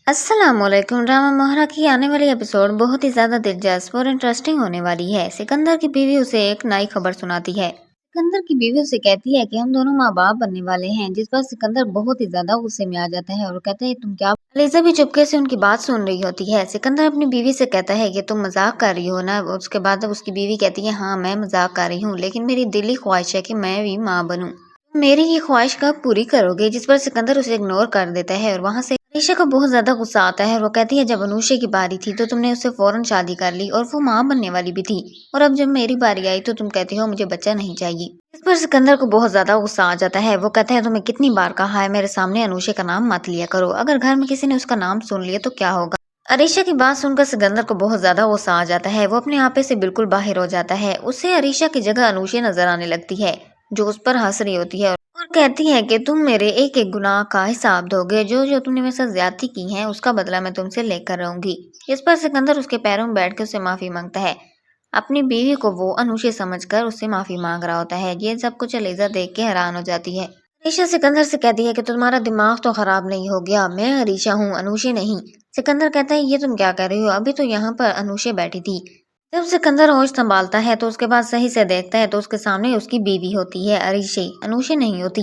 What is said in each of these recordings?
السلام علیکم۔ ڈرامہ مہرا کی آنے والی ایپیسوڈ بہت ہی زیادہ دلچسپ اور انٹرسٹنگ ہونے والی ہے۔ سکندر کی بیوی اسے ایک نئی خبر سناتی ہے۔ سکندر کی بیوی اسے کہتی ہے کہ ہم دونوں ماں باپ بننے والے ہیں، جس پر سکندر بہت ہی زیادہ غصے میں آ جاتا ہے اور کہتا ہے تم کیا؟ علیزہ بھی چپکے سے ان کی بات سن رہی ہوتی ہے۔ سکندر اپنی بیوی سے کہتا ہے کہ تم مذاق کر رہی ہو نا۔ اس کے بعد اس کی بیوی کہتی ہے ہاں میں مذاق کر رہی ہوں، لیکن میری دلی خواہش ہے کہ میں بھی ماں بنوں۔ میری یہ خواہش کب پوری کرو گے؟ جس پر سکندر اسے اگنور کر دیتا ہے اور وہاں سے عریشہ کو بہت زیادہ غصہ آتا ہے اور وہ کہتی ہے جب انوشے کی باری تھی تو تم نے اس سے فوراً شادی کر لی اور وہ ماں بننے والی بھی تھی، اور اب جب میری باری آئی تو تم کہتی ہو مجھے بچہ نہیں چاہیے۔ اس پر سکندر کو بہت زیادہ غصہ آ جاتا ہے۔ وہ کہتا ہے تمہیں کتنی بار کہا ہے میرے سامنے انوشے کا نام مت لیا کرو، اگر گھر میں کسی نے اس کا نام سن لیا تو کیا ہوگا؟ عریشہ کی بات سن کر سکندر کو بہت زیادہ غصہ آ جاتا ہے۔ وہ اپنے آپے سے بالکل باہر ہو جاتا ہے۔ اسے عریشہ کی جگہ انوشے نظر آنے لگتی ہے جو اس پر ہنس رہی ہوتی ہے اور کہتی ہے کہ تم میرے ایک ایک گناہ کا حساب دو گے، جو تم نے میرے ساتھ زیادتی کی ہے اس کا بدلہ میں تم سے لے کر رہوں گی۔ اس پر سکندر اس کے پیروں میں بیٹھ کے اسے معافی مانگتا ہے۔ اپنی بیوی کو وہ انوشے سمجھ کر اس سے معافی مانگ رہا ہوتا ہے۔ یہ سب کچھ علیزہ دیکھ کے حیران ہو جاتی ہے۔ عریشہ سکندر سے کہتی ہے کہ تمہارا دماغ تو خراب نہیں ہو گیا، میں عریشہ ہوں، انوشے نہیں۔ سکندر کہتا ہے یہ تم کیا کہہ رہی ہو؟ ابھی تو یہاں پر انوشے بیٹھی تھی۔ جب سکندر ہوش سنبھالتا ہے تو اس کے بعد صحیح سے دیکھتا ہے تو اس کے سامنے اس کی بیوی ہوتی ہے عریشہ، انوشے نہیں ہوتی۔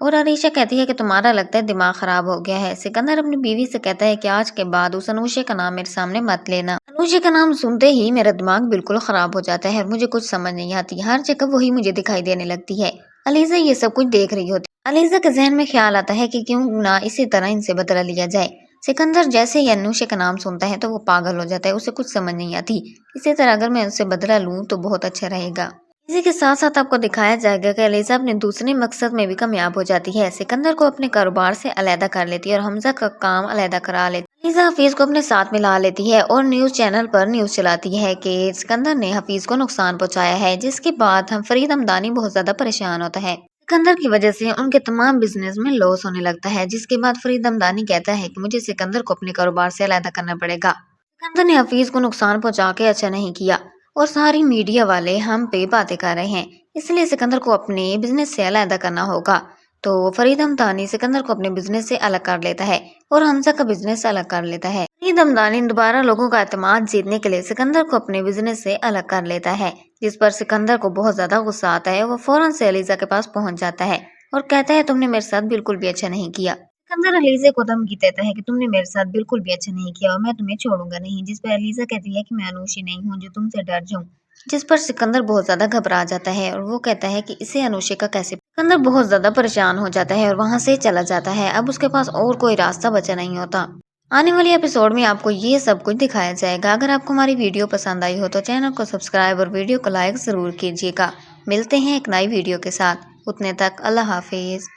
اور عریشہ کہتی ہے کہ تمہارا لگتا ہے دماغ خراب ہو گیا ہے۔ سکندر اپنی بیوی سے کہتا ہے کہ آج کے بعد اس انوشے کا نام میرے سامنے مت لینا۔ انوشے کا نام سنتے ہی میرا دماغ بالکل خراب ہو جاتا ہے اور مجھے کچھ سمجھ نہیں آتی، ہر جگہ وہی مجھے دکھائی دینے لگتی ہے۔ علیزہ یہ سب کچھ دیکھ رہی ہوتی ہے۔ علیزہ کے ذہن میں خیال آتا ہے کہ کیوں نہ اسی طرح ان سے بدلہ لیا جائے۔ سکندر جیسے ہی انوشے کا نام سنتا ہے تو وہ پاگل ہو جاتا ہے، اسے کچھ سمجھ نہیں آتی۔ اسی طرح اگر میں اس سے بدلہ لوں تو بہت اچھا رہے گا۔ اسی کے ساتھ ساتھ آپ کو دکھایا جائے گا کہ علیزہ اپنے دوسرے مقصد میں بھی کامیاب ہو جاتی ہے۔ سکندر کو اپنے کاروبار سے علیحدہ کر لیتی ہے اور حمزہ کا کام علیحدہ کرا لیتی ہے۔ علیزہ حفیظ کو اپنے ساتھ ملا لیتی ہے اور نیوز چینل پر نیوز چلاتی ہے کہ سکندر نے حفیظ کو نقصان پہنچایا ہے، جس کے بعد فرید حمدانی بہت زیادہ پریشان ہوتا ہے۔ سکندر کی وجہ سے ان کے تمام بزنس میں لاس ہونے لگتا ہے، جس کے بعد فرید حمدانی کہتا ہے کہ مجھے سکندر کو اپنے کاروبار سے علیحدہ کرنا پڑے گا۔ سکندر نے حفیظ کو نقصان پہنچا کے اچھا نہیں کیا اور ساری میڈیا والے ہم پہ باتیں کر رہے ہیں، اس لیے سکندر کو اپنے بزنس سے علیحدہ کرنا ہوگا۔ تو فرید حمدانی سکندر کو اپنے بزنس سے الگ کر لیتا ہے اور حمزہ کا بزنس الگ کر لیتا ہے۔ فرید حمدانی دوبارہ لوگوں کا اعتماد جیتنے کے لیے سکندر کو اپنے بزنس سے الگ کر لیتا ہے، جس پر سکندر کو بہت زیادہ غصہ آتا ہے۔ وہ فوراً سے علیزہ کے پاس پہنچ جاتا ہے اور کہتا ہے تم نے میرے ساتھ بالکل بھی اچھا نہیں کیا۔ سکندر علیزہ کو دھمکی دیتا ہے کہ تم نے میرے ساتھ بالکل بھی اچھا نہیں کیا اور میں تمہیں چھوڑوں گا نہیں، جس پر علیزہ کہتی ہے کہ میں انوشی نہیں ہوں جو تم سے ڈر جاؤں، جس پر سکندر بہت زیادہ گھبرا جاتا ہے اور وہ کہتا ہے کہ اسے انوشے کا کیسے؟ سکندر بہت زیادہ پریشان ہو جاتا ہے اور وہاں سے چلا جاتا ہے۔ اب اس کے پاس اور کوئی راستہ بچا نہیں ہوتا۔ آنے والی ایپیسوڈ میں آپ کو یہ سب کچھ دکھایا جائے گا۔ اگر آپ کو ہماری ویڈیو پسند آئی ہو تو چینل کو سبسکرائب اور ویڈیو کو لائک ضرور کیجیے گا۔ ملتے ہیں ایک نئی ویڈیو کے ساتھ، اتنے تک اللہ حافظ۔